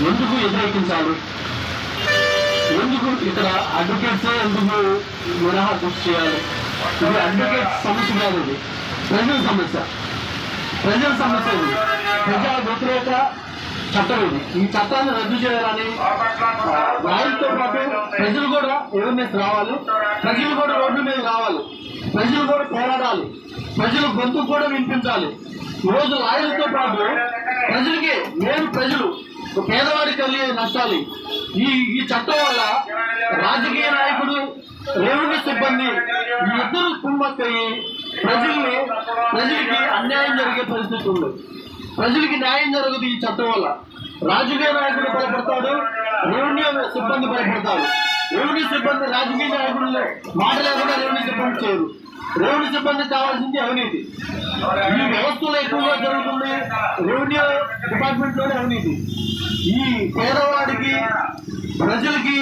ఎందుకు వ్యతిరేకించాలి? ఎందుకు ఇక్కడ అడ్వకేట్స్ ఎందుకు మినహా కృషి చేయాలి? ఇది అడ్వకేట్ సమస్య కాదు, ఇది ప్రజల సమస్య. ప్రజల సమస్య ఇది, ప్రజా వ్యతిరేక చట్టం ఇది. ఈ చట్టాన్ని రద్దు చేయాలని రాయితో పాటు ప్రజలు కూడా అవేర్నెస్ రావాలి, ప్రజలు కూడా రోడ్ల మీద రావాలి, ప్రజలు కూడా పోరాడాలి, ప్రజలు గొంతు కూడా వినిపించాలి. ఈరోజు లాయర్లతో పాటు ప్రజలకి ప్రజలు పేదవాడికి కలిగే నష్టాలు ఈ చట్టం వల్ల రాజకీయ నాయకుడు, రెవెన్యూ సిబ్బంది ఈ ఇద్దరు కుమ్మక్కయ్యి ప్రజలకి అన్యాయం జరిగే పరిస్థితి ఉంది. ప్రజలకి న్యాయం జరగదు ఈ చట్టం వల్ల. రాజకీయ నాయకుడు భయపడతాడు, రెవెన్యూ సిబ్బంది భయపడతాడు. రెవెన్యూ సిబ్బంది రాజకీయ నాయకులు మాట లేకుండా రెవెన్యూ సిబ్బంది చేయరు. రెవెన్యూ సిబ్బంది కావాల్సింది అవినీతి. ఈ వ్యవస్థలో ఎక్కువగా జరుగుతుంది రెవెన్యూ డిపార్ట్మెంట్ లోనే అవినీతి. ఈ పేదవాడికి ప్రజలకి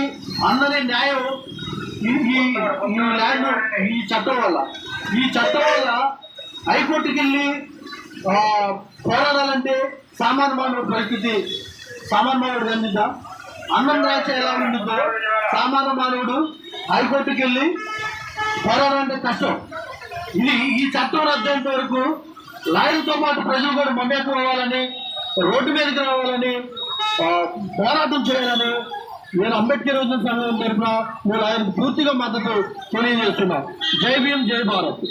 అందరి న్యాయం ఈ చట్టం వల్ల హైకోర్టుకి వెళ్ళి పోరాడాలంటే సామాన్య మానవుడి పరిస్థితి, సామాన్య మానవుడు గందిద్దా? అన్నం రాచ ఎలా ఉంటుందో సామాన్య మానవుడు హైకోర్టుకి వెళ్ళి పోరాడాలంటే కష్టం. ఈ చట్టం రద్దయ్యేంత వరకు లాయర్లతో పాటు ప్రజలు కూడా మమేకం అవ్వాలని, రోడ్డు మీదకి రావాలని, పోరాటం చేయాలని నేను అంబేద్కర్ రోజున సంఘం తరఫున నేను ఆయనకు పూర్తిగా మద్దతు తెలియజేస్తున్నాను. జై భీమ్, జై భారత్.